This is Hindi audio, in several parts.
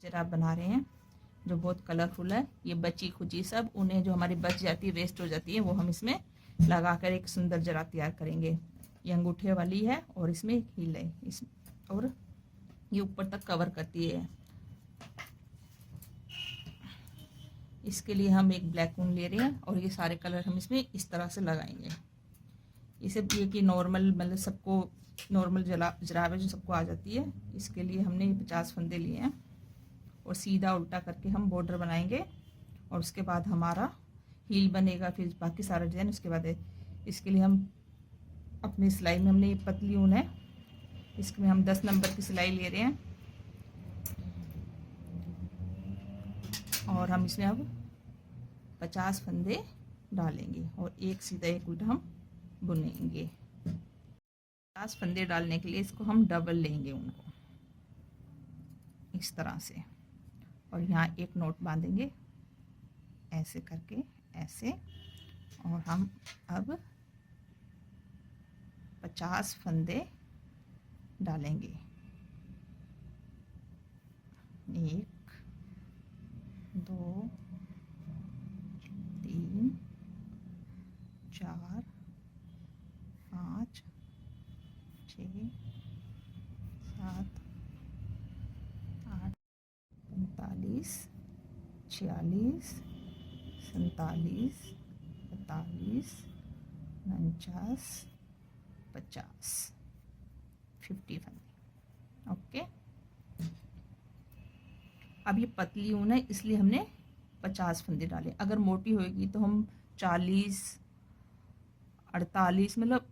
जुराब बना रहे हैं जो बहुत कलरफुल है। ये बची खुची सब उन्हें जो हमारी बच जाती है, वेस्ट हो जाती है, वो हम इसमें लगाकर एक सुंदर जुराब तैयार करेंगे। ये अंगूठे वाली है और इसमें एक हील है, इस और ये ऊपर तक कवर करती है। इसके लिए हम एक ब्लैक ऊन ले रहे हैं और ये सारे कलर हम इसमें इस तरह से लगाएंगे। इसे ये कि नॉर्मल मतलब सबको नॉर्मल जुराब है जो सबको आ जाती है। इसके लिए हमने ये 50 फंदे लिए हैं और सीधा उल्टा करके हम बॉर्डर बनाएंगे और उसके बाद हमारा हील बनेगा, फिर बाकी सारा डिज़ाइन उसके बाद है। इसके लिए हम अपनी सिलाई में हमने ये पतली ऊन है, इसमें हम 10 नंबर की सिलाई ले रहे हैं और हम इसमें अब 50 फंदे डालेंगे और एक सीधा एक उल्टा हम बुनेंगे। 50 फंदे डालने के लिए इसको हम डबल लेंगे उनको इस तरह से और यहाँ एक नोट बांधेंगे ऐसे करके, ऐसे, और हम अब 50 फंदे डालेंगे। 1 2 3 4 5 6 7 8 45 46 47 48 49 50 50 फंदे। ओके, अब ये पतली ऊन है इसलिए हमने 50 फंदे डाले। अगर मोटी होगी तो हम 40 48 मतलब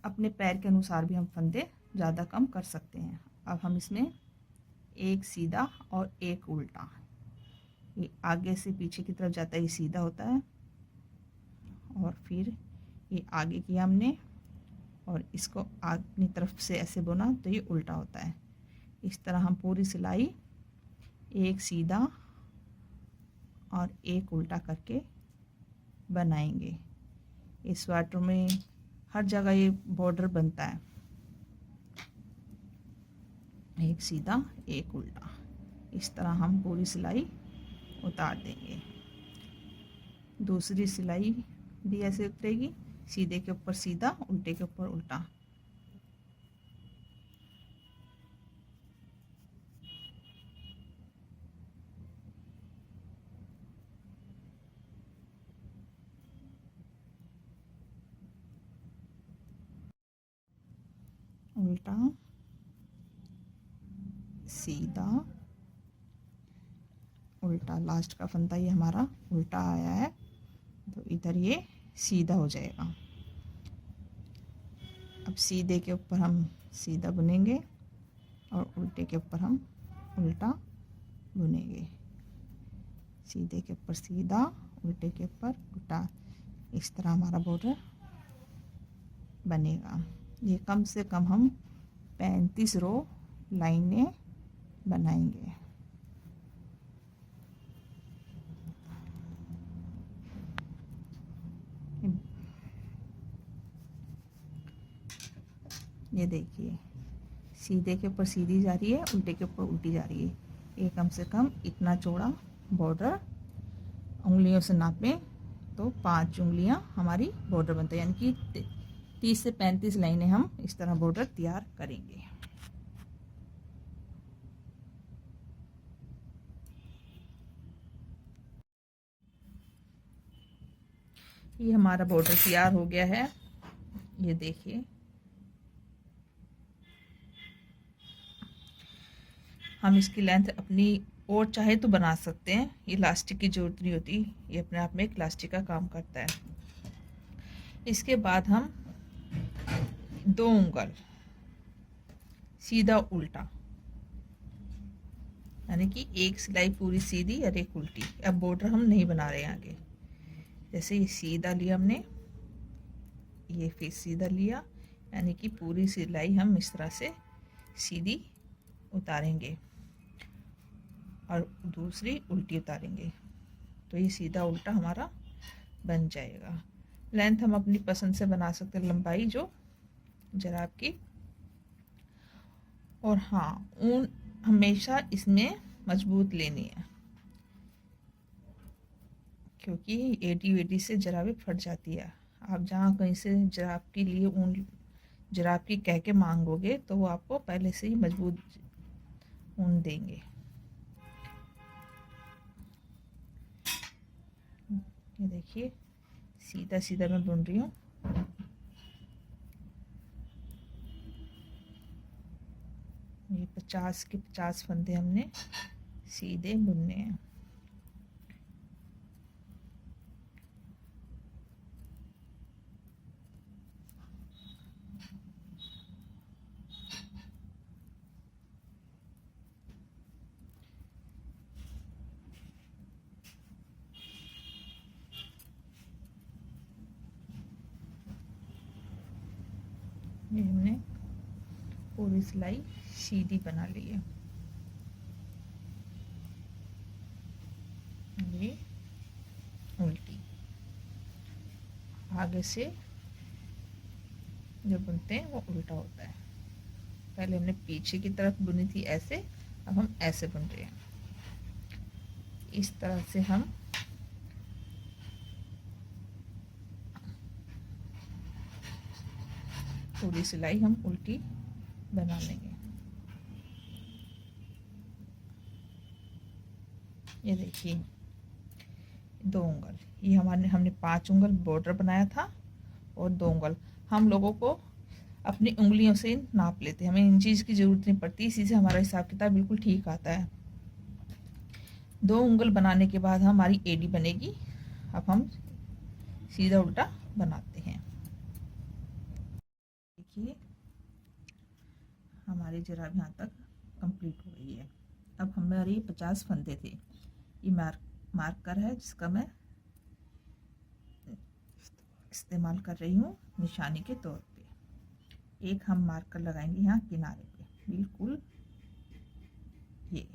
अपने पैर के अनुसार भी हम फंदे ज़्यादा कम कर सकते हैं। अब हम इसमें एक सीधा और एक उल्टा, ये आगे से पीछे की तरफ जाता है, ये सीधा होता है और फिर ये आगे किया हमने और इसको अपनी तरफ से ऐसे बुना तो ये उल्टा होता है। इस तरह हम पूरी सिलाई एक सीधा और एक उल्टा करके बनाएंगे। इस स्वेटर में हर जगह ये बॉर्डर बनता है, एक सीधा एक उल्टा। इस तरह हम पूरी सिलाई उतार देंगे। दूसरी सिलाई भी ऐसे उतरेगी, सीधे के ऊपर सीधा, उल्टे के ऊपर उल्टा। उल्टा सीधा उल्टा। लास्ट का फंदा ये हमारा उल्टा आया है तो इधर ये सीधा हो जाएगा। अब सीधे के ऊपर हम सीधा बुनेंगे और उल्टे के ऊपर हम उल्टा बुनेंगे। सीधे के ऊपर सीधा, उल्टे के ऊपर उल्टा। इस तरह हमारा बॉर्डर बनेगा। ये कम से कम हम 35 रो लाइनें बनाएंगे। ये देखिए, सीधे के ऊपर सीधी जा रही है, उल्टे के ऊपर उल्टी जा रही है। ये कम से कम इतना चौड़ा बॉर्डर, उंगलियों से नापें तो 5 उंगलियां हमारी बॉर्डर बनता है, यानी कि 30 से 35 लाइनें हम इस तरह बॉर्डर तैयार करेंगे। ये हमारा बॉर्डर तैयार हो गया है। ये देखिए, हम इसकी लेंथ अपनी और चाहे तो बना सकते हैं, ये इलास्टिक की जरूरत नहीं होती, ये अपने आप में एक इलास्टिक का काम करता है। इसके बाद हम 2 उंगल सीधा उल्टा, यानी कि एक सिलाई पूरी सीधी और एक उल्टी। अब बॉर्डर हम नहीं बना रहे हैं आगे। जैसे ये सीधा लिया हमने, ये फिर सीधा लिया, यानी कि पूरी सिलाई हम इस तरह से सीधी उतारेंगे और दूसरी उल्टी उतारेंगे तो ये सीधा उल्टा हमारा बन जाएगा। लेंथ हम अपनी पसंद से बना सकते हैं, लंबाई जो जुराब की। और हाँ, ऊन हमेशा इसमें मजबूत लेनी है, क्योंकि एडी वेडी से जराबें फट जाती है। आप जहाँ कहीं से जराब के लिए ऊन, जराब की कह के मांगोगे तो वो आपको पहले से ही मजबूत ऊन देंगे। ये देखिए सीधा सीधा मैं बुन रही हूँ। ये 50 के 50 फंदे हमने सीधे बुनने हैं। ये हमने पूरी सिलाई सीधी बना ली है। ये उल्टी, आगे से जो बुनते हैं वो उल्टा होता है। पहले हमने पीछे की तरफ बुनी थी ऐसे, अब हम ऐसे बुन रहे हैं। इस तरह से हम पूरी सिलाई हम उल्टी बना लेंगे। ये देखिए 2 उंगल, ये हमने 5 उंगल बॉर्डर बनाया था और 2 उंगल हम लोगों को अपनी उंगलियों से नाप लेते हैं, हमें इन चीज़ की ज़रूरत नहीं पड़ती, इसी से हमारा हिसाब किताब बिल्कुल ठीक आता है। 2 उंगल बनाने के बाद हमारी एडी बनेगी। अब हम सीधा उल्टा बनाते हैं। देखिए हमारी जराब यहाँ तक कंप्लीट हो गई है। अब हमारे 50 फंदे थे, ये मार्कर है जिसका मैं इस्तेमाल कर रही हूँ निशानी के तौर पे। एक हम मार्कर लगाएंगे यहाँ किनारे पे, बिल्कुल ये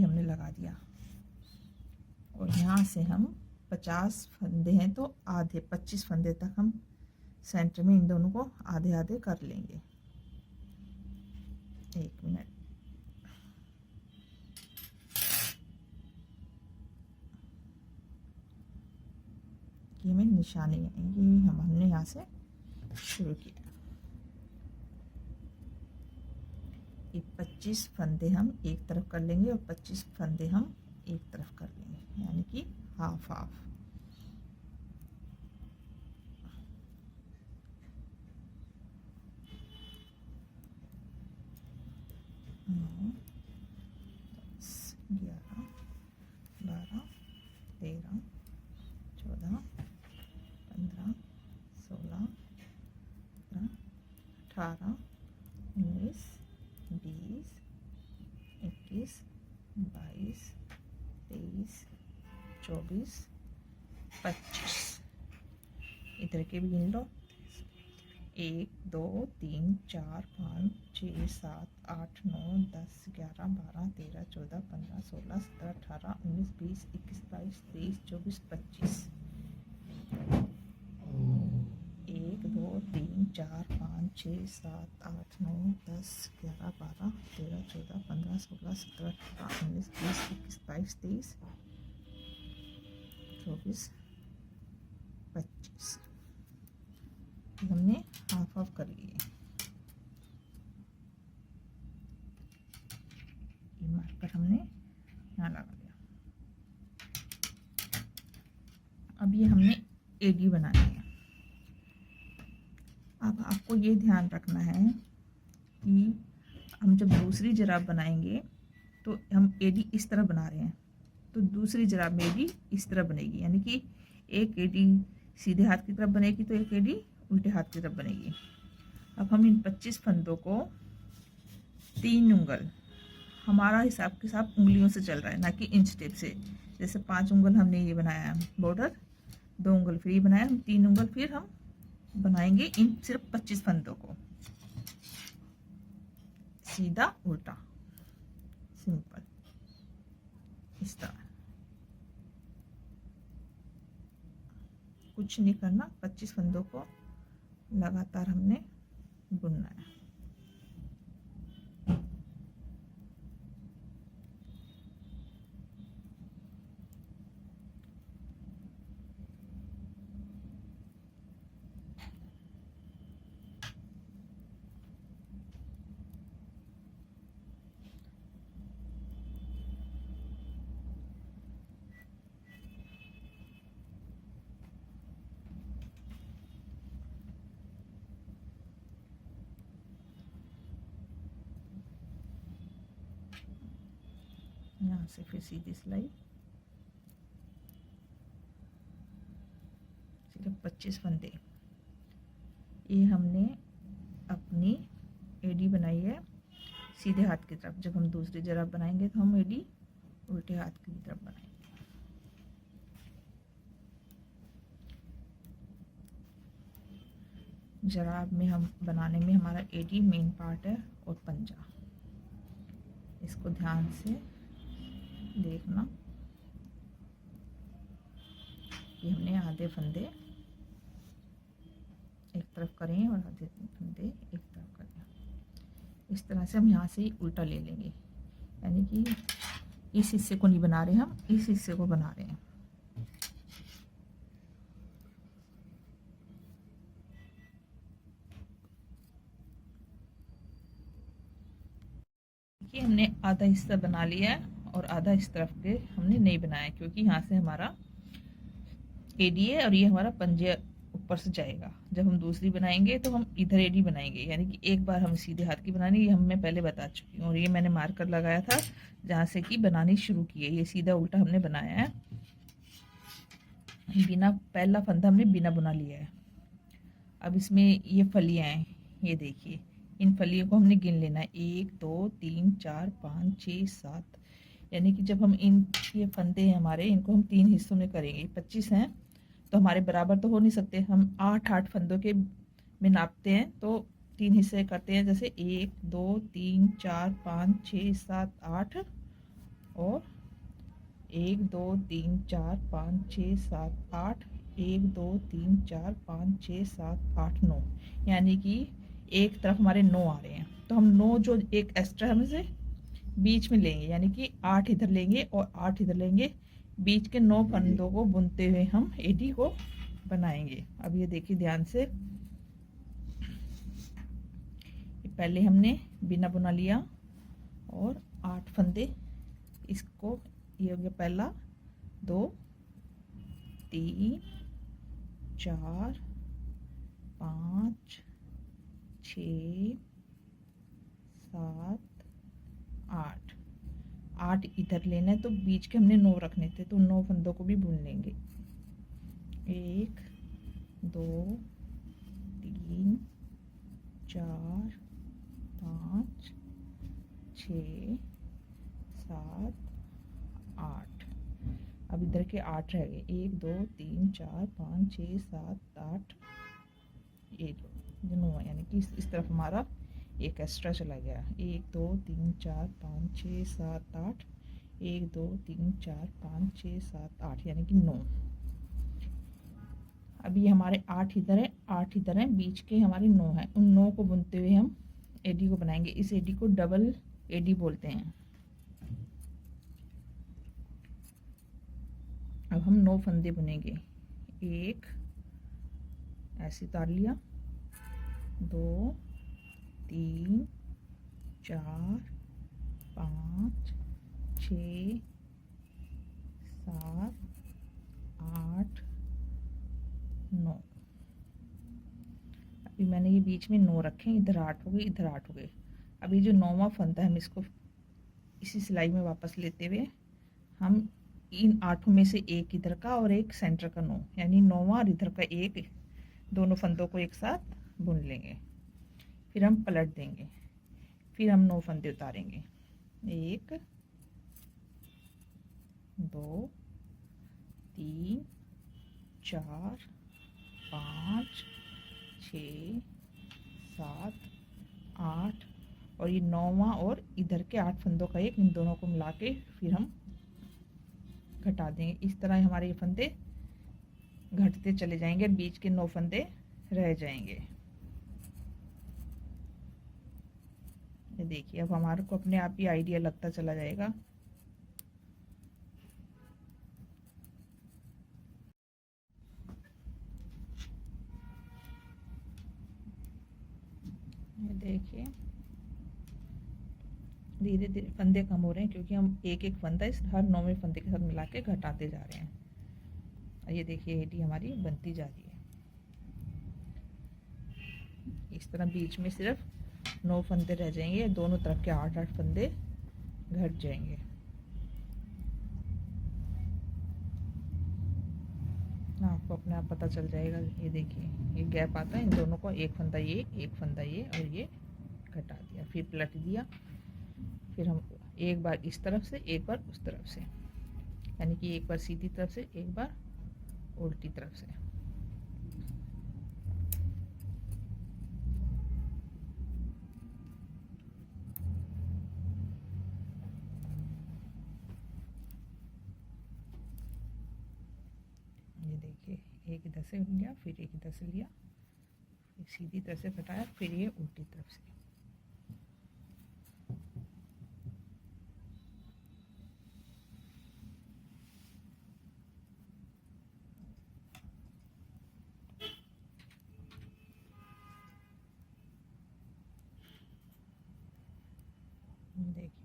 हमने लगा दिया। और यहाँ से हम 50 फंदे हैं तो आधे 25 फंदे तक हम सेंटर में इन दोनों को आधे आधे कर लेंगे। 1 मिनट, ये में निशानी है, ये हमने यहाँ से शुरू किया। ये 25 फंदे हम एक तरफ कर लेंगे और 25 फंदे हम एक तरफ कर लेंगे, यानी कि हाफ हाफ। नौ, 10, 11, 12, 13, 14, 15, 16, 17, 18, 19, 20, 21, 22, 23, 24, 25। इधर के भी गिन लो, 1 2 3 4 5 6 7 8 9 10 11 12 13 14 15 16 17 18 19 20 21 22 23 24 25। 1 2 3 4 5 6 7 8 9 10 11 12 13 14 15 16 17 18 19 20 21 22 23 24 25। हमने हाफ हाफ कर लिए। ये मार्कर हमने यहाँ लगा दिया। अब ये हमने एडी बनानी है। अब आपको ये ध्यान रखना है कि हम जब दूसरी जराब बनाएंगे तो हम एडी इस तरह बना रहे हैं, तो दूसरी जराब में एडी इस तरह बनेगी, यानी कि एक एडी सीधे हाथ की तरफ बनेगी तो एक एडी उल्टे हाथ की तरफ बनेगी। अब हम इन 25 फंदों को 3 उंगल, हमारा हिसाब किताब उंगलियों से चल रहा है ना कि इंच टेप से। जैसे 5 उंगल हमने ये बनाया बॉर्डर, 2 उंगल फिर ये बनाया, हम 3 उंगल फिर हम बनाएंगे इन सिर्फ 25 फंदों को सीधा उल्टा, सिंपल इस तरह। कुछ नहीं करना, 25 फंदों को लगातार हमने बुनना है। यहाँ से फिर सीधी सिलाई, सिर्फ 25 फंदे। ये हमने अपनी एडी बनाई है सीधे हाथ की तरफ। जब हम दूसरी जराब बनाएंगे तो हम एडी उल्टे हाथ की तरफ बनाएंगे। जराब में हम बनाने में हमारा एडी मेन पार्ट है और पंजा, इसको ध्यान से देखना कि हमने आधे फंदे एक तरफ करें और आधे फंदे एक तरफ करें। इस तरह से हम यहाँ से ही उल्टा ले लेंगे, यानी कि इस हिस्से को नहीं बना रहे, हम इस हिस्से को बना रहे हैं। देखिए हमने आधा हिस्सा बना लिया है और आधा इस तरफ के हमने नहीं बनाया, क्योंकि यहाँ से हमारा एडी है और ये हमारा पंजे ऊपर से जाएगा। जब हम दूसरी बनाएंगे तो हम इधर एडी बनाएंगे, यानी कि एक बार हम सीधे हाथ की बनानी, ये मैं पहले बता चुकी हूँ। और ये मैंने मार्कर लगाया था जहाँ से कि बनानी शुरू की है। ये सीधा उल्टा हमने बनाया है, बिना पहला फंदा हमने बिना बुना लिया है। अब इसमें ये फलियाँ हैं, ये देखिए, इन फलियों को हमने गिन लेना है। 1 2 3 4 5 6 7, यानी कि जब हम ये फंदे हैं हमारे, इनको हम 3 हिस्सों में करेंगे। 25 हैं तो हमारे बराबर तो हो नहीं सकते, हम 8 फंदों के में नापते हैं तो 3 हिस्से करते हैं। जैसे 1 2 3 4 5 6 7 8 और 1 2 3 4 5 6 7 8, 1 2 3 4 5 6 7 8 9, यानी कि एक तरफ हमारे 9 आ रहे हैं। तो हम 9 जो एक एक्स्ट्रा हम से बीच में लेंगे, यानी कि 8 इधर लेंगे और 8 इधर लेंगे। बीच के 9 फंदों को बुनते हुए हम एडी को बनाएंगे। अब ये देखिए ध्यान से, पहले हमने बिना बुना लिया और 8 फंदे, इसको ये हो गया पहला, 2 3 4 5 6 7 8 इधर लेना है, तो बीच के हमने 9 रखने थे, तो 9 फंदों को भी बुन लेंगे। 1 2 3 4 5 6 7 8। अब इधर के 8 रह गए, 1 2 3 4 5 6 7 8, ये जो 9 है, यानी कि इस तरफ हमारा एक एक्स्ट्रा चला गया। 1 2 3 4 5 6 7 8, 1 2 3 4 5 6 7 8, यानी कि 9। अभी ये हमारे 8 इधर है, 8 इधर है, बीच के हमारे 9 है। उन 9 को बुनते हुए हम एडी को बनाएंगे। इस एडी को डबल एडी बोलते हैं। अब हम 9 फंदे बुनेंगे। 1 ऐसे उतार लिया, 2 3 4 5 6 7 8 9। अभी मैंने ये बीच में 9 रखे, इधर 8 हो गए, इधर 8 हो गए। अभी जो 9वां फंदा है हम इसको इसी सिलाई में वापस लेते हुए हम इन 8 में से एक इधर का और एक सेंटर का 9, यानी 9वां और इधर का 1, दोनों फंदों को एक साथ बुन लेंगे। फिर हम पलट देंगे, फिर हम 9 फंदे उतारेंगे। 1 2 3 4 5 6 7 8, और ये 9वां और इधर के 8 फंदों का एक, इन दोनों को मिला के फिर हम घटा देंगे। इस तरह हमारे ये फंदे घटते चले जाएंगे, बीच के 9 फंदे रह जाएंगे। ये देखिए, अब हमारे को अपने आप ही आइडिया लगता चला जाएगा। ये देखिए धीरे धीरे फंदे कम हो रहे हैं, क्योंकि हम एक एक फंदा इस हर 9वें फंदे के साथ मिला के घटाते जा रहे हैं। ये देखिए एडी हमारी बनती जा रही है। इस तरह बीच में सिर्फ 9 फंदे रह जाएंगे, दोनों तरफ के 8-8 फंदे घट जाएंगे। ना आपको अपने आप पता चल जाएगा। ये देखिए ये गैप आता है इन दोनों को, एक फंदा ये, एक फंदा ये, और ये घटा दिया, फिर पलट दिया, फिर हम एक बार इस तरफ से एक बार उस तरफ से, यानी कि एक बार सीधी तरफ से एक बार उल्टी तरफ से। ये देखिए एक इधर से लिया, फिर एक इधर से लिया, एक सीधी तरफ से घटाया, फिर ये उल्टी तरफ से। देखिए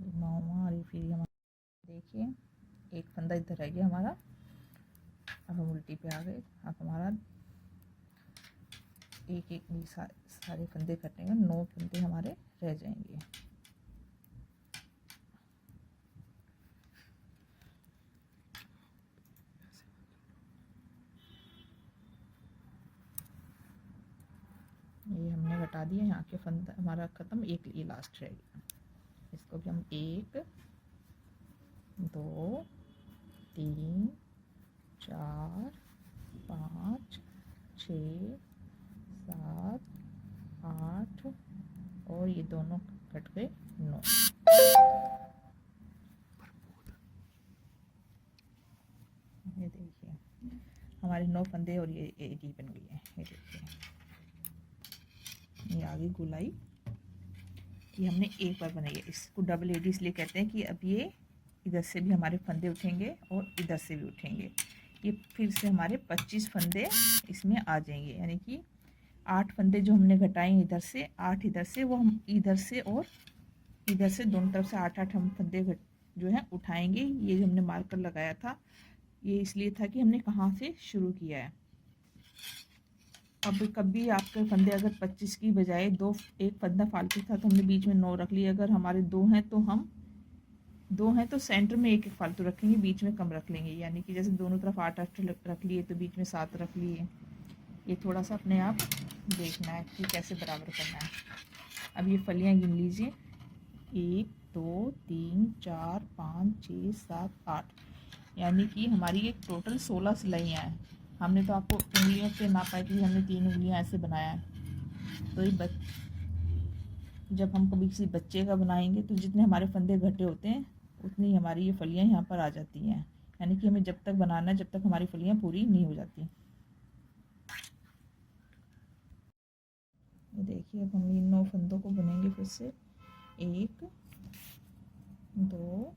हमारी फिर हमारा देखिए एक फंदा इधर रह गया हमारा, अब हम उल्टी पे आ गए। अब हमारा एक एक सारे फंदे कटेंगे, 9 फंदे हमारे रह जाएंगे। ये हमने घटा दिया, यहाँ के फंदा हमारा ख़त्म, एक ये लास्ट रह गया। इसको भी हम 1 2 3 4 5 6 7 8 और ये दोनों कट गए 9। ये देखिए हमारे 9 फंदे और ये एडी बन गई है। ये देखिए ये आगे गोलाई, ये हमने एक बार बनाई है। इसको डबल एडी इसलिए कहते हैं कि अब ये इधर से भी हमारे फंदे उठेंगे और इधर से भी उठेंगे। ये फिर से हमारे 25 फंदे इसमें आ जाएंगे, यानी कि 8 फंदे जो हमने घटाए इधर से, 8 इधर से, वो हम इधर से और इधर से दोनों तरफ से 8-8 हम फंदे जो है उठाएंगे। ये हमने मार्कर लगाया था, ये इसलिए था कि हमने कहाँ से शुरू किया है। अब कभी आपके फंदे अगर 25 की बजाय एक फंदा फालतू था तो हमने बीच में 9 रख लिए। अगर हमारे 2 हैं तो हम 2 हैं तो सेंटर में एक एक फालतू रखेंगे, बीच में कम रख लेंगे, यानी कि जैसे दोनों तरफ 8-8 रख लिए तो बीच में 7 रख लिए। ये थोड़ा सा अपने आप देखना है कि कैसे बराबर करना है। अब ये फलियाँ गिन लीजिए, 1 2 3 4 5 6 7 8, यानी कि हमारी एक टोटल 16 सिलाइयाँ हैं। हमने तो आपको उंगलियों से नापा है कि हमने 3 उंगलियाँ ऐसे बनाया है। तो ये जब हम कभी किसी बच्चे का बनाएंगे तो जितने हमारे फंदे घटे होते हैं उतनी हमारी ये फलियाँ यहाँ पर आ जाती हैं, यानी कि हमें जब तक बनाना है जब तक हमारी फलियाँ पूरी नहीं हो जाती। ये देखिए अब हम इन 9 फंदों को बुनेंगे फिर से। 1 2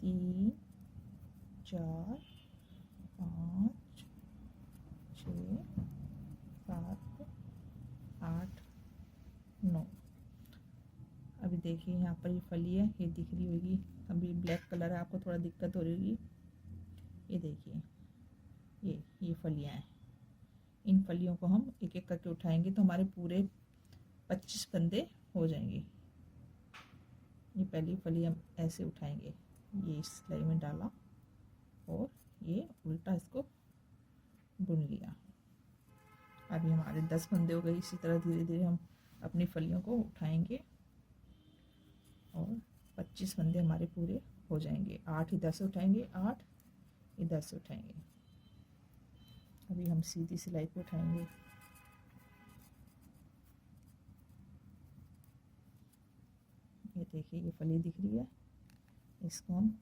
3 4 5 6 7 8 9। अभी देखिए यहाँ पर ये फली है, ये दिख रही होगी। अभी ब्लैक कलर है, आपको थोड़ा दिक्कत हो रही होगी। ये देखिए ये फलियाँ हैं, इन फलियों को हम एक एक करके उठाएंगे तो हमारे पूरे 25 फंदे हो जाएंगे। ये पहली फली हम ऐसे उठाएंगे, ये इस सिलाई में डाला और ये उल्टा इसको बुन लिया। अभी हमारे 10 फंदे हो गए। इसी तरह धीरे धीरे हम अपनी फलियों को उठाएंगे और 25 फंदे हमारे पूरे हो जाएंगे। 8 इधर से उठाएंगे, 8 इधर से उठाएंगे। अभी हम सीधी सिलाई पे उठाएंगे। ये देखिए ये फली दिख रही है, इसको हम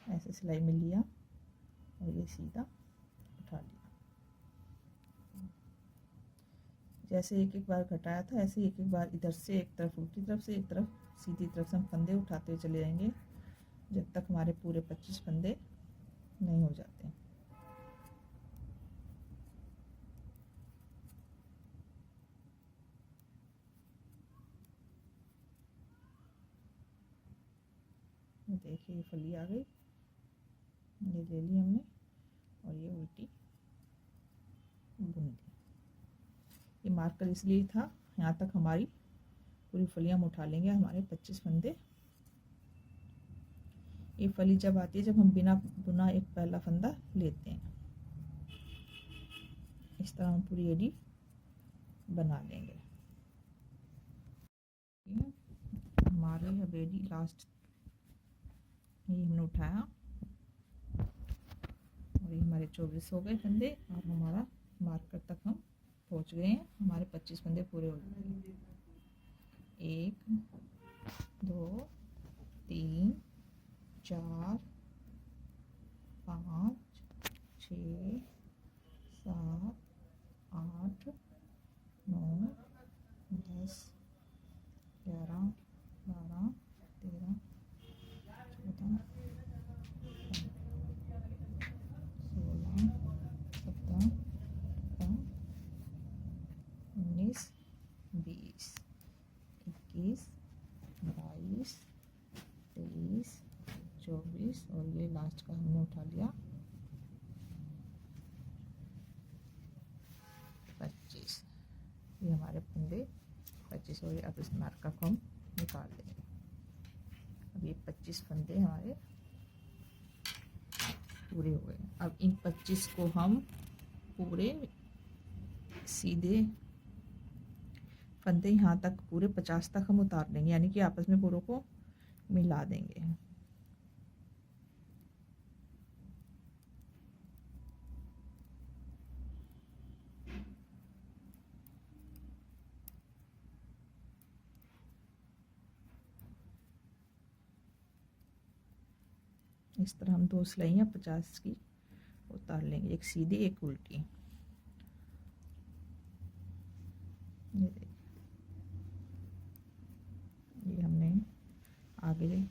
ऐसे सिलाई में लिया और ये सीधा उठा लिया। जैसे एक एक बार घटाया था ऐसे एक एक बार इधर से एक तरफ उल्टी तरफ से एक तरफ सीधी तरफ से हम फंदे उठाते हुए चले जाएंगे जब तक हमारे पूरे 25 फंदे नहीं हो जाते। देखिए ये फली आ गई, ये ले ली हमने और ये उल्टी बुन दी। ये मार्कर इसलिए था, यहाँ तक हमारी पूरी फलियाँ हम उठा लेंगे, हमारे 25 फंदे। ये फली जब आती है जब हम बिना बुना एक पहला फंदा लेते हैं। इस तरह हम पूरी एडी बना लेंगे। हमारे अब एडी लास्ट ये हमने उठाया और ये हमारे 24 हो गए फंदे और हमारा मार्कर तक हम पहुंच गए हैं। हमारे 25 फंदे पूरे हो गए। 1 2 3 4 5 6 7 8 9 10 11 12 13 14 16 17 19 20 21 22 23 24 और ये लास्ट का हमने उठा लिया 25। ये हमारे फंदे 25 हो गए। अब इस मार्कर को हम निकाल देंगे। अब ये 25 फंदे हमारे पूरे हो गए। अब इन 25 को हम पूरे सीधे फंदे यहाँ तक पूरे 50 तक हम उतार लेंगे, यानी कि आपस में पूरों को मिला देंगे। इस तरह हम 2 सिलाइयाँ 50 की उतार लेंगे, एक सीधी एक उल्टी। ये देखिए, ये हमने आगे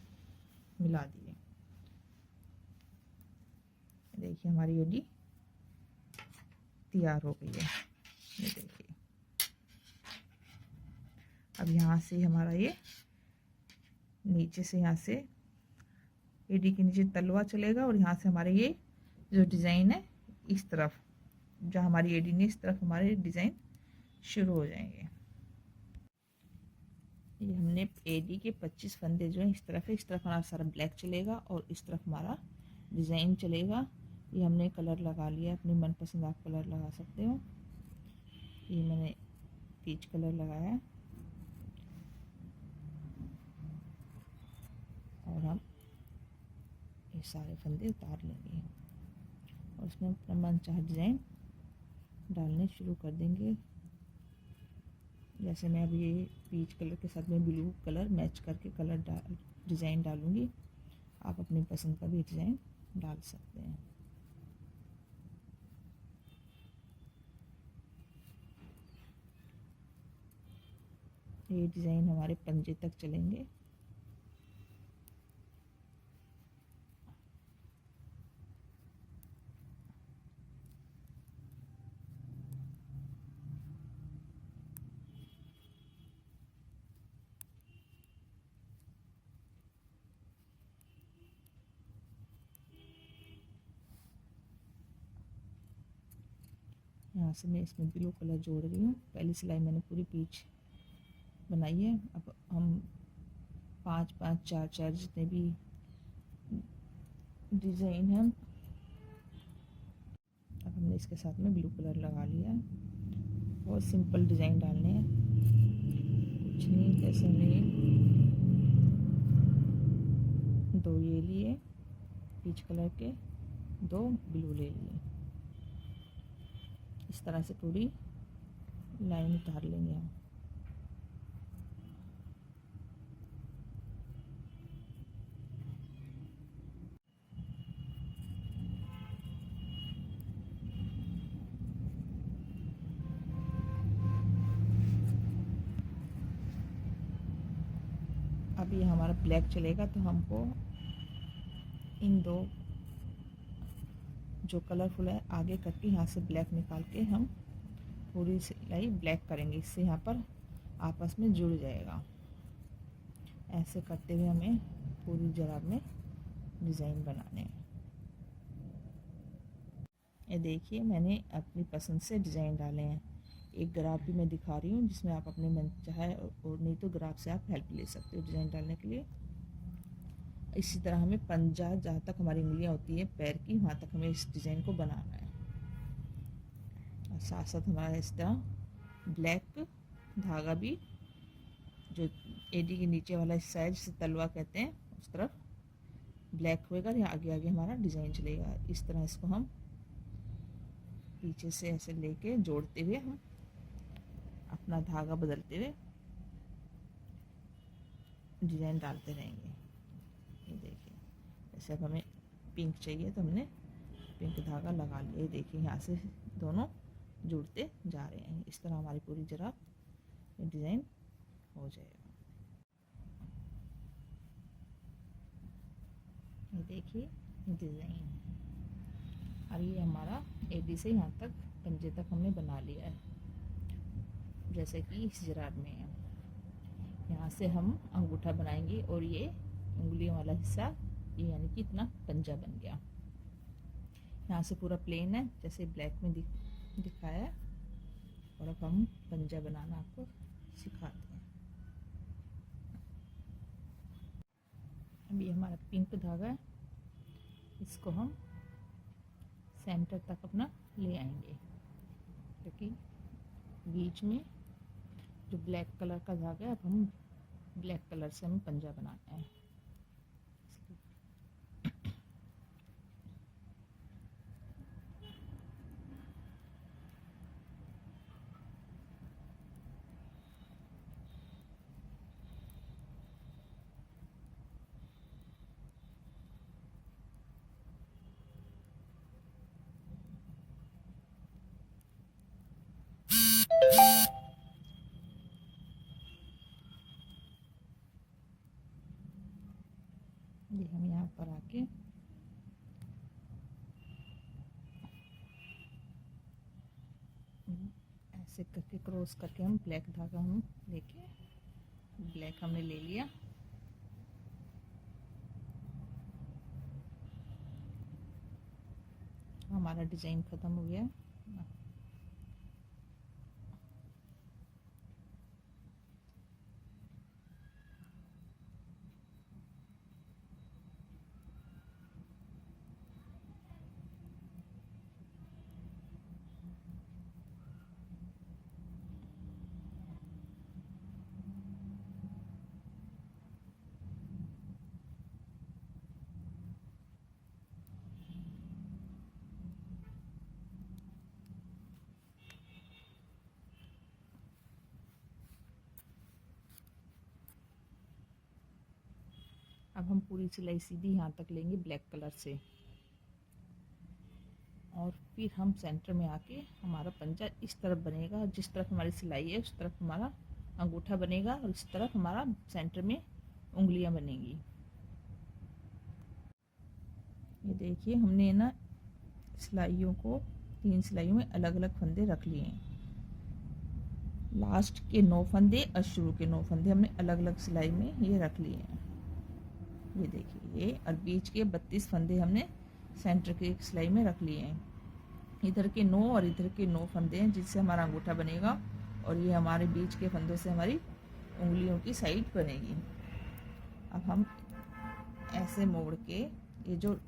मिला दिए। देखिए हमारी एडी तैयार हो गई है। ये देखिए, अब यहाँ से हमारा ये नीचे से यहाँ से एडी के नीचे तलवा चलेगा और यहाँ से हमारे ये जो डिज़ाइन है इस तरफ, जहाँ हमारी एडी ने इस तरफ हमारे डिज़ाइन शुरू हो जाएंगे। ये हमने एडी के 25 फंदे जो हैं इस तरफ है, इस तरफ हमारा सारा ब्लैक चलेगा और इस तरफ हमारा डिज़ाइन चलेगा। ये हमने कलर लगा लिया, अपनी मनपसंद आप कलर लगा सकते हो। ये मैंने पीच कलर लगाया है और हम ये सारे फंदे उतार लेंगे और उसमें अपना मनचाहा डिज़ाइन डालने शुरू कर देंगे। जैसे मैं अब ये पीच कलर के साथ में ब्लू कलर मैच करके कलर डिज़ाइन डालूंगी। आप अपनी पसंद का भी डिज़ाइन डाल सकते हैं। ये डिज़ाइन हमारे पंजे तक चलेंगे। यहाँ से मैं इसमें ब्लू कलर जोड़ रही हूँ। पहली सिलाई मैंने पूरी पीच बनाई है। अब हम 5 5 4 4 जितने भी डिज़ाइन हैं, अब हमने इसके साथ में ब्लू कलर लगा लिया है। बहुत सिंपल डिज़ाइन डालने हैं, कुछ नहीं, जैसे हमने 2 ये लिए पीच कलर के, 2 ब्लू ले लिए। इस तरह से पूरी लाइन उतार लेंगे हम। अब ये हमारा ब्लैक चलेगा तो हमको इन 2 जो कलरफुल है आगे करके यहाँ से ब्लैक निकाल के हम पूरी सिलाई ब्लैक करेंगे, इससे यहाँ पर आपस में जुड़ जाएगा। ऐसे करते हुए हमें पूरी जुराब में डिज़ाइन बनाने हैं। ये देखिए मैंने अपनी पसंद से डिज़ाइन डाले हैं। एक ग्राफ भी मैं दिखा रही हूँ जिसमें आप अपने मन चाहे और नहीं तो ग्राफ से आप हेल्प ले सकते हो डिज़ाइन डालने के लिए। इसी तरह हमें पंजा जहाँ तक हमारी उंगलियाँ होती है पैर की वहाँ तक हमें इस डिज़ाइन को बनाना है। और साथ साथ हमारा इस तरह ब्लैक धागा भी जो एडी के नीचे वाला हिस्सा है जिसे तलवा कहते हैं उस तरफ ब्लैक होएगा, या आगे आगे हमारा डिज़ाइन चलेगा। इस तरह इसको हम पीछे से ऐसे लेके जोड़ते हुए हम अपना धागा बदलते हुए डिज़ाइन डालते रहेंगे। ये देखिए जैसे अब हमें पिंक चाहिए तो हमने पिंक धागा लगा लिया। ये देखिए यहाँ से दोनों जुड़ते जा रहे हैं। इस तरह हमारी पूरी जुराब डिज़ाइन हो जाएगा। ये देखिए डिज़ाइन, और ये हमारा एडी से यहाँ तक पंजे तक हमने बना लिया है जैसे कि इस जुराब में है। यहाँ से हम अंगूठा बनाएंगे और ये उंगलियों वाला हिस्सा ये यानी कि इतना पंजा बन गया। यहाँ से पूरा प्लेन है जैसे ब्लैक में दिखाया है। और अब हम पंजा बनाना आपको सिखाते हैं। अब ये हमारा पिंक धागा है, इसको हम सेंटर तक अपना ले आएंगे क्योंकि बीच में जो ब्लैक कलर का धागा है अब हम ब्लैक कलर से हमें पंजा बनाना है। ये हम यहाँ पर आके ऐसे करके क्रॉस करके हम ब्लैक धागा हम लेके ब्लैक हमने ले लिया। हमारा डिज़ाइन ख़त्म हो गया। अब हम पूरी सिलाई सीधी यहाँ तक लेंगे ब्लैक कलर से, और फिर हम सेंटर में आके हमारा पंजा इस तरफ बनेगा। जिस तरफ हमारी सिलाई है उस तरफ हमारा अंगूठा बनेगा और इस तरफ हमारा सेंटर में उंगलियां बनेंगी। ये देखिए हमने ना सिलाइयों को 3 सिलाइयों में अलग अलग फंदे रख लिए हैं। लास्ट के 9 फंदे और शुरू के 9 फंदे हमने अलग अलग सिलाई में ये रख लिए हैं। ये देखिए ये, और बीच के 32 फंदे हमने सेंटर की सिलाई में रख लिए हैं। इधर के 9 और इधर के 9 फंदे हैं जिससे हमारा अंगूठा बनेगा, और ये हमारे बीच के फंदों से हमारी उंगलियों की साइड बनेगी। अब हम ऐसे मोड़ के ये जो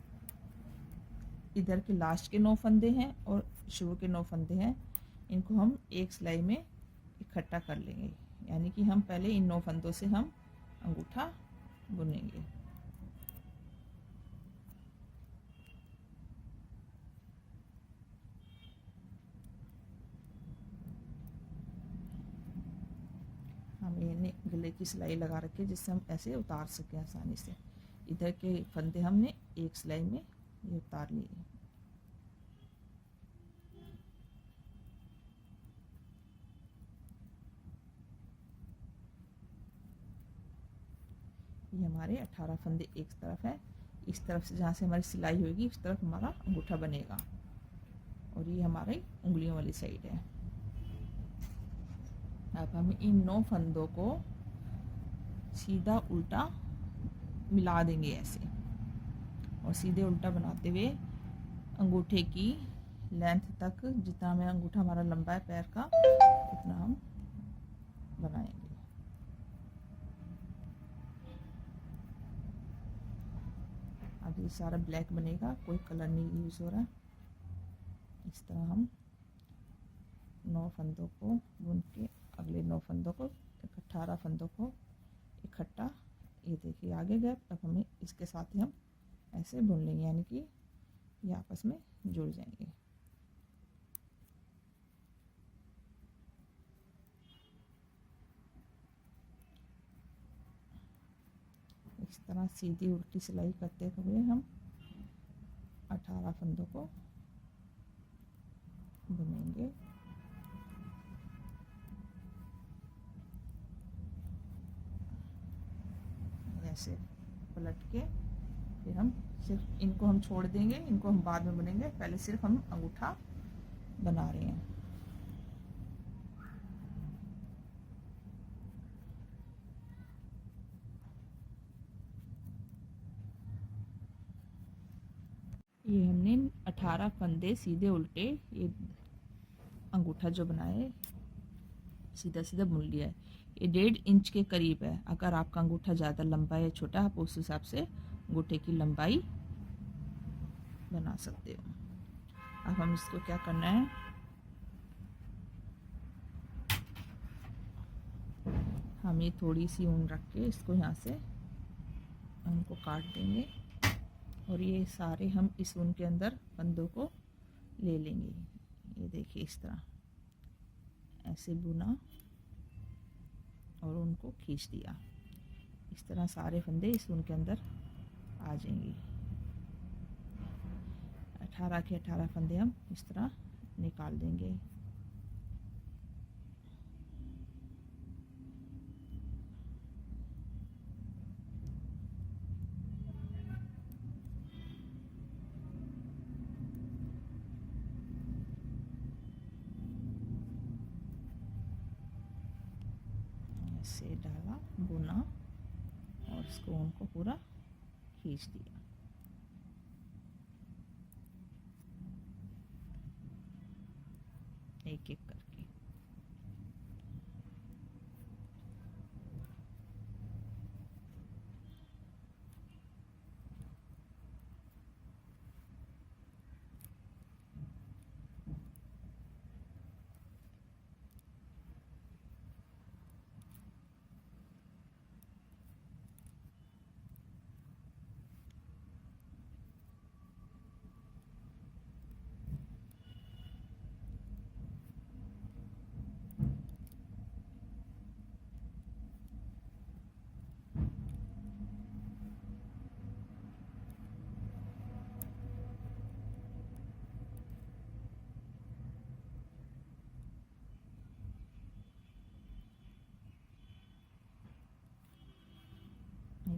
इधर के लास्ट के 9 फंदे हैं और शुरू के 9 फंदे हैं इनको हम एक सिलाई में इकट्ठा कर लेंगे, यानी कि हम पहले इन 9 फंदों से हम अंगूठा बुनेंगे। हमने गले की सिलाई लगा रखी है जिससे हम ऐसे उतार सकें आसानी से। इधर के फंदे हमने एक सिलाई में ये उतार लिए। ये हमारे 18 फंदे एक तरफ है इस तरफ से जहाँ से हमारी सिलाई होगी उस तरफ हमारा अंगूठा बनेगा, और ये हमारी उंगलियों वाली साइड है। अब हम इन 9 फंदों को सीधा उल्टा मिला देंगे ऐसे, और सीधे उल्टा बनाते हुए अंगूठे की लेंथ तक, जितना हमें अंगूठा हमारा लंबा है पैर का, उतना हम बनाएंगे। अब ये सारा ब्लैक बनेगा, कोई कलर नहीं यूज़ हो रहा है। इस तरह हम 9 फंदों को बुन के अगले 9 फंदों को 18 फंदों को इकट्ठा, ये देखिए आगे गैप, अब हमें इसके साथ ही हम ऐसे बुन लेंगे, यानी कि ये आपस में जुड़ जाएंगे। इस तरह सीधी उल्टी सिलाई करते हुए हम 18 फंदों को बुनेंगे। ऐसे पलट के फिर हम सिर्फ इनको हम छोड़ देंगे, इनको हम बाद में बुनेंगे, पहले सिर्फ हम अंगूठा बना रहे हैं। ये हमने 18 फंदे सीधे उल्टे ये अंगूठा जो बनाए सीधा सीधा बुन लिया है। ये 1.5 इंच के करीब है। अगर आपका अंगूठा ज़्यादा लंबा या छोटा, आप उस हिसाब से अंगूठे की लंबाई बना सकते हो। अब हम इसको क्या करना है, हम ये थोड़ी सी ऊन रख के इसको यहाँ से ऊन को काट देंगे, और ये सारे हम इस ऊन के अंदर फंदों को ले लेंगे। ये देखिए इस तरह ऐसे बुना और उनको खींच दिया। इस तरह सारे फंदे इस ऊन के अंदर आ जाएंगे। 18 के 18 फंदे हम इस तरह निकाल देंगे। ऐसे डाला, बुना और इसको उनको पूरा खींच दिया। एक एक करके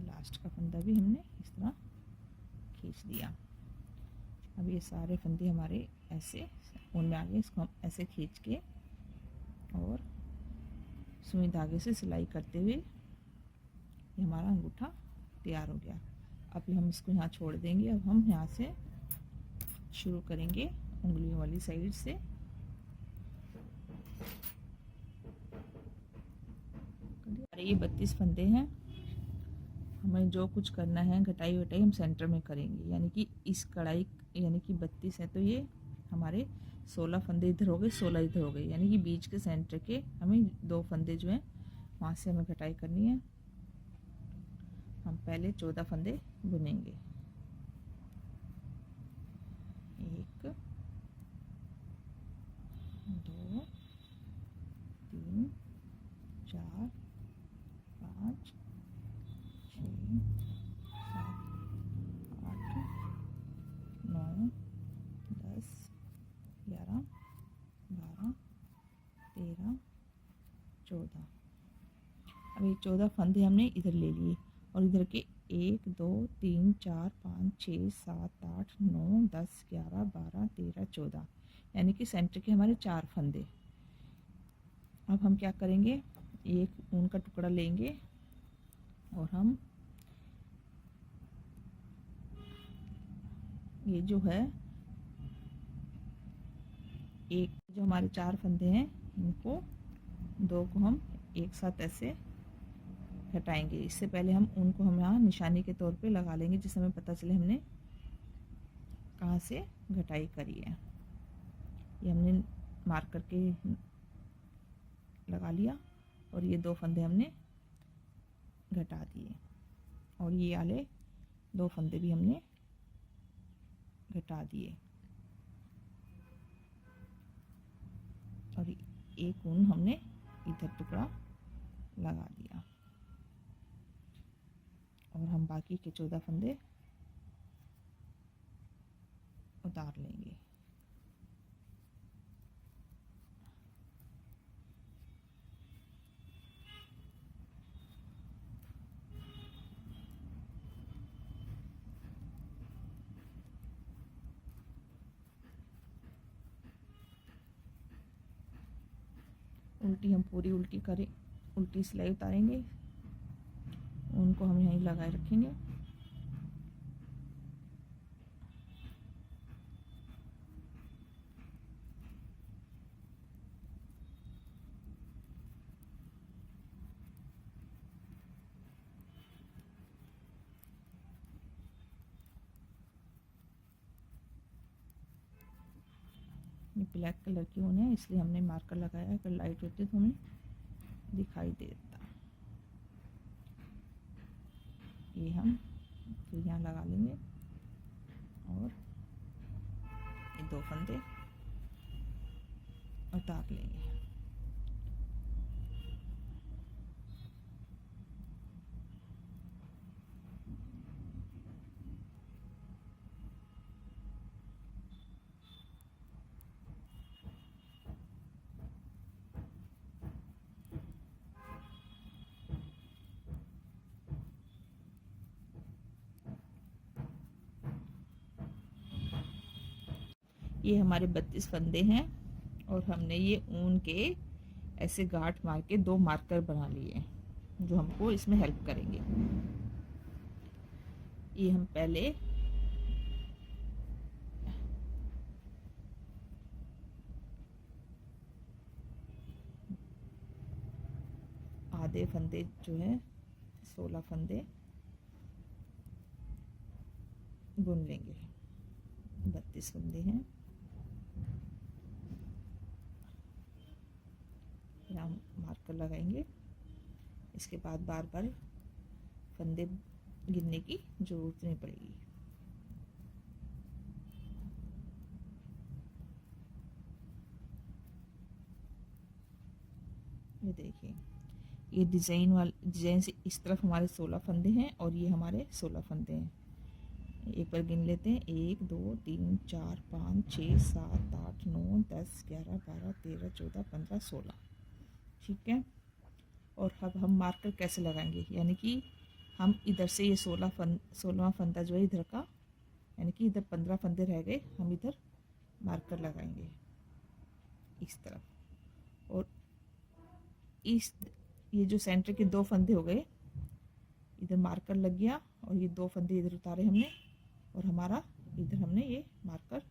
लास्ट का फंदा भी हमने इस तरह खींच दिया। अब ये सारे फंदे हमारे ऐसे ऊन में आ गए। इसको हम ऐसे खींच के और सुई धागे से सिलाई करते हुए ये हमारा अंगूठा तैयार हो गया। अब हम इसको यहाँ छोड़ देंगे। अब हम यहाँ से शुरू करेंगे उंगलियों वाली साइड से। ये 32 फंदे हैं। हमें जो कुछ करना है घटाई वटाई हम सेंटर में करेंगे, यानी कि इस कढ़ाई यानी कि 32 है तो ये हमारे 16 फंदे इधर हो गए, 16 इधर हो गए, यानी कि बीच के सेंटर के हमें 2 फंदे जो हैं वहाँ से हमें घटाई करनी है। हम पहले 14 फंदे बुनेंगे। 1 2 3 4 5 6 7 8 9 10 11 12 13 14। अब ये 14 फंदे हमने इधर ले लिए। और इधर के 1 2 3 4 5 6 7 8 9 10 11 12 13 14, यानी कि सेंटर के हमारे 4 फंदे। अब हम क्या करेंगे, एक ऊन का टुकड़ा लेंगे और हम ये जो है एक जो हमारे 4 फंदे हैं, इनको 2 को हम एक साथ ऐसे घटाएंगे। इससे पहले हम ऊन को हम यहाँ निशानी के तौर पे लगा लेंगे, जिससे हमें पता चले हमने कहाँ से घटाई करी है। ये हमने मार्क करके लगा लिया और ये 2 फंदे हमने घटा दिए और ये वाले 2 फंदे भी हमने घटा दिए और एक ऊन हमने इधर टुकड़ा लगा दिया और हम बाकी के 14 फंदे उतार लेंगे। उल्टी हम पूरी उल्टी करें, उल्टी सिलाई उतारेंगे, उनको हम यहीं लगाए रखेंगे। ये ब्लैक कलर की ऊन है, इसलिए हमने मार्कर लगाया है। अगर लाइट होती तो हमें दिखाई देता। ये हम फिर यहाँ लगा लेंगे और ये 2 फंदे उतार लेंगे। ये हमारे 32 फंदे हैं और हमने ये ऊन के ऐसे गांठ मार के 2 मार्कर बना लिए जो हमको इसमें हेल्प करेंगे। ये हम पहले आधे फंदे जो है 16 फंदे बुन लेंगे। 32 फंदे हैं, हम मार्कर लगाएंगे। इसके बाद बार बार फंदे गिनने की जरूरत नहीं पड़ेगी। ये देखिए, ये डिजाइन से इस तरफ हमारे 16 फंदे हैं और ये हमारे 16 फंदे हैं। एक बार गिन लेते हैं, 1 2 3 4 5 6 7 8 9 10 11 12 13 14 15 16, ठीक है। और अब हम मार्कर कैसे लगाएंगे, यानी कि हम इधर से ये 16वां फंदा जो है इधर का, यानी कि इधर 15 फंदे रह गए, हम इधर मार्कर लगाएंगे इस तरफ। और इस ये जो सेंटर के 2 फंदे हो गए, इधर मार्कर लग गया और ये 2 फंदे इधर उतारे हमने और हमारा इधर हमने ये मार्कर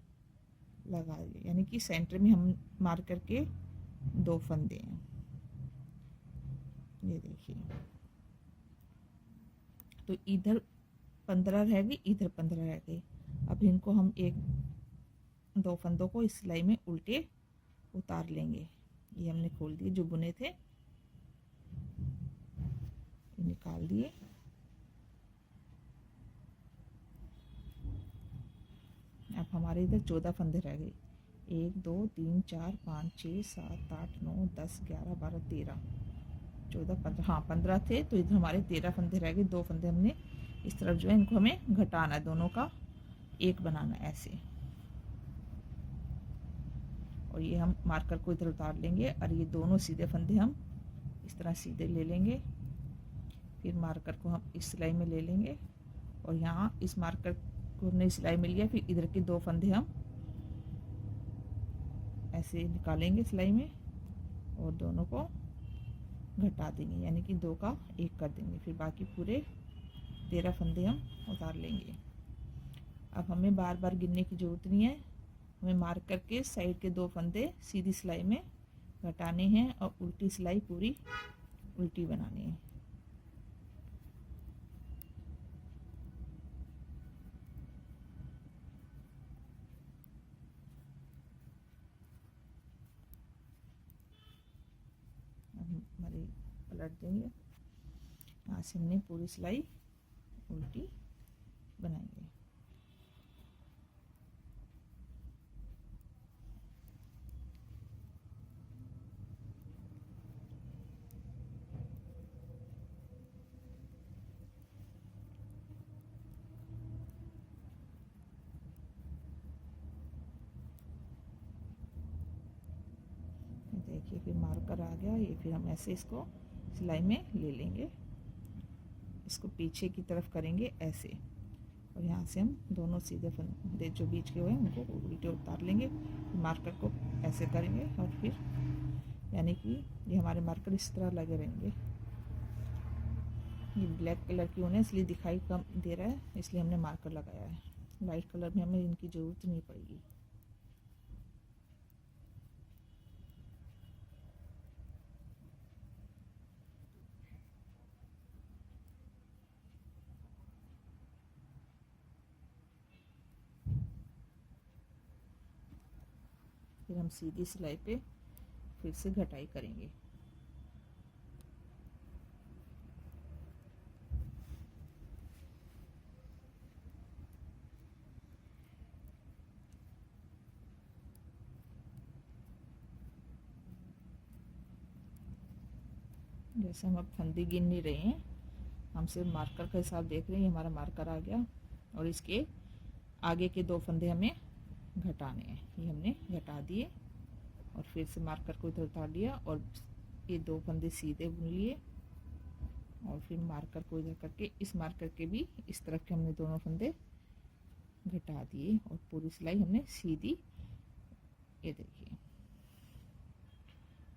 लगा दिया, यानी कि सेंटर में हम मार्कर के 2 फंदे हैं। ये देखिए, तो इधर 15 रह गई, इधर 15 रह गई। अब इनको हम 2 फंदों को इस सिलाई में उल्टे उतार लेंगे। ये हमने खोल दिए, जो बुने थे निकाल दिए। अब हमारे इधर 14 फंदे रह गए, 1 2 3 4 5 6 7 8 9 10 11 12 13 14 15, हाँ 15 थे, तो इधर हमारे 13 फंदे रह गए। 2 फंदे हमने इस तरफ जो है इनको हमें घटाना है, दोनों का एक बनाना ऐसे। और ये हम मार्कर को इधर उतार लेंगे और ये दोनों सीधे फंदे हम इस तरह सीधे ले लेंगे। फिर मार्कर को हम इस सिलाई में ले लेंगे और यहाँ इस मार्कर को हमने सिलाई मिल गया। फिर इधर के 2 फंदे हम ऐसे निकालेंगे सिलाई में और दोनों को घटा देंगे, यानी कि 2 का 1 कर देंगे। फिर बाकी पूरे 13 फंदे हम उतार लेंगे। अब हमें बार बार गिनने की ज़रूरत नहीं है, हमें मार्कर के साइड के 2 फंदे सीधी सिलाई में घटाने हैं और उल्टी सिलाई पूरी उल्टी बनानी है। अब हमारी पलट देंगे, यहाँ से हमने पूरी सिलाई उल्टी बनाएंगे। देखिए फिर मार्कर आ गया, ये फिर हम ऐसे इसको सिलाई में ले लेंगे, इसको पीछे की तरफ करेंगे ऐसे और यहाँ से हम दोनों सीधे फंदे जो बीच के हुए उनको उल्टे उतार लेंगे। मार्कर को ऐसे करेंगे और फिर यानी कि ये हमारे मार्कर इस तरह लगे रहेंगे। ये ब्लैक कलर की ऊन है इसलिए दिखाई कम दे रहा है, इसलिए हमने मार्कर लगाया है। वाइट कलर में हमें इनकी ज़रूरत नहीं पड़ेगी। फिर हम सीधी सिलाई पे फिर से घटाई करेंगे। जैसे हम अब फंदी गिन नहीं रहे हैं, हम सिर्फ मार्कर का हिसाब देख रहे हैं। हमारा मार्कर आ गया और इसके आगे के 2 फंदे हमें घटाने हैं, ये हमने घटा दिए और फिर से मार्कर को इधर उतार लिया और ये 2 फंदे सीधे बुन लिए और फिर मार्कर को इधर करके इस मार्कर के भी इस तरफ के हमने दोनों फंदे घटा दिए और पूरी सिलाई हमने सीधी, ये देखिए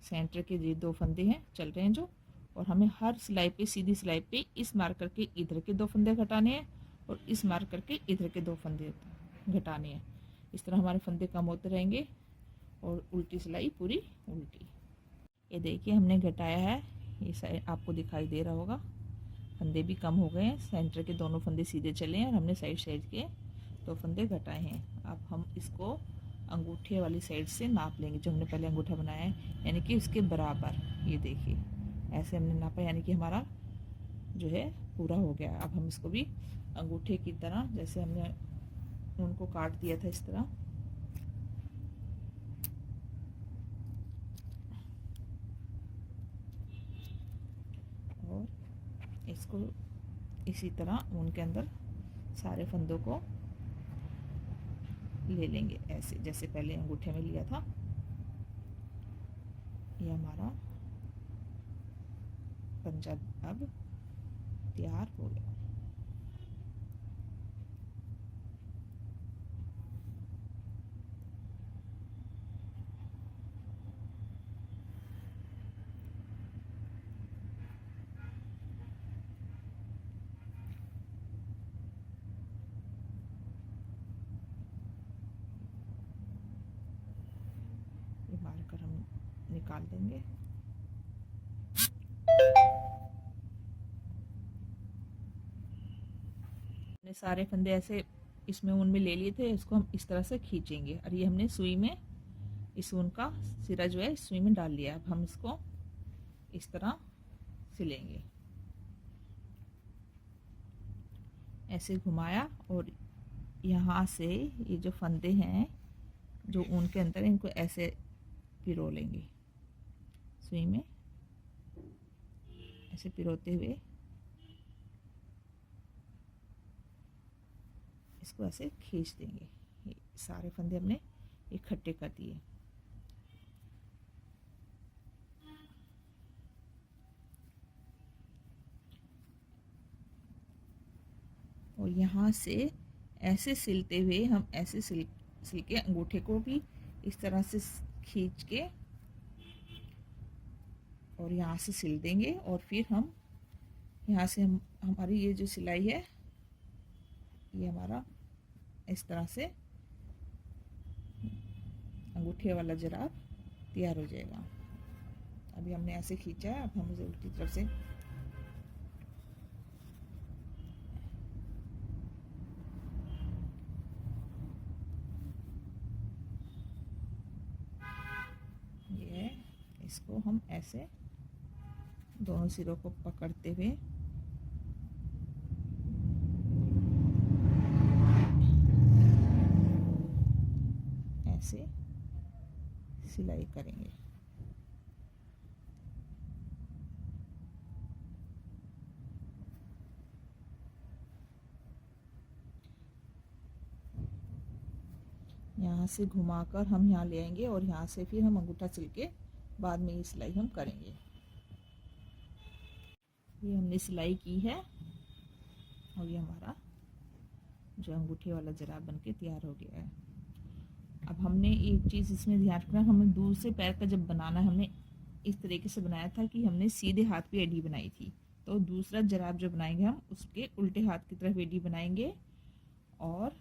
सेंटर के ये 2 फंदे हैं चल रहे हैं जो, और हमें हर सिलाई पे सीधी सिलाई पे इस मार्कर के इधर के 2 फंदे घटाने हैं और इस मार्कर के इधर के 2 फंदे घटाने हैं। इस तरह हमारे फंदे कम होते रहेंगे और उल्टी सिलाई पूरी उल्टी। ये देखिए हमने घटाया है, ये आपको दिखाई दे रहा होगा, फंदे भी कम हो गए हैं, सेंटर के दोनों फंदे सीधे चले हैं और हमने साइड साइड के 2 फंदे घटाए हैं। अब हम इसको अंगूठे वाली साइड से नाप लेंगे, जो हमने पहले अंगूठा बनाया है यानी कि उसके बराबर। ये देखिए ऐसे हमने नापा, यानी कि हमारा जो है पूरा हो गया। अब हम इसको भी अंगूठे की तरह, जैसे हमने उनको काट दिया था इस तरह, और इसको इसी तरह ऊन के अंदर सारे फंदों को ले लेंगे ऐसे, जैसे पहले अंगूठे में लिया था। ये हमारा पंजा अब तैयार हो गया। ये मार्कर हम निकाल देंगे। हमने सारे फंदे ऐसे इसमें ऊन में ले लिए थे, इसको हम इस तरह से खींचेंगे और ये हमने सुई में इस ऊन का सिरा जो है इस सुई में डाल लिया। अब हम इसको इस तरह सिलेंगे, ऐसे घुमाया और यहाँ से ये जो फंदे हैं जो ऊन के अंदर, इनको ऐसे पिरो लेंगे सुई में, ऐसे पिरोते हुए इसको ऐसे खींच देंगे। ये सारे फंदे हमने इकट्ठे कर दिए। और यहाँ से ऐसे सिलते हुए हम ऐसे सिल के अंगूठे को भी इस तरह से खींच के और यहाँ से सिल देंगे। और फिर हम यहाँ से हमारी ये जो सिलाई है ये हमारा इस तरह से अंगूठे वाला जुराब तैयार हो जाएगा। अभी हमने ऐसे खींचा है, अब हम इसे उल्टी तरफ से ये इसको हम ऐसे दोनों सिरों को पकड़ते हुए ऐसे सिलाई करेंगे। यहाँ से घुमाकर हम यहाँ ले आएंगे और यहाँ से फिर हम अंगूठा सिल के बाद में ये सिलाई हम करेंगे। ये हमने सिलाई की है और ये हमारा जो अंगूठे वाला जुराब बनके तैयार हो गया है। अब हमने एक चीज़ इसमें ध्यान रखना, हमें दूर से पैर का जब बनाना है हमने इस तरीके से बनाया था कि हमने सीधे हाथ पे एडी बनाई थी, तो दूसरा जुराब जो बनाएंगे हम उसके उल्टे हाथ की तरफ एडी बनाएंगे और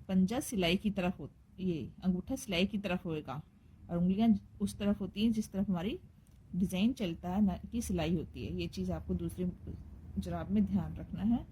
पंजा सिलाई की तरफ हो, ये अंगूठा सिलाई की तरफ होएगा और उंगलियां उस तरफ होती हैं जिस तरफ हमारी डिज़ाइन चलता है, ना कि सिलाई होती है। ये चीज़ आपको दूसरे जुराब में ध्यान रखना है।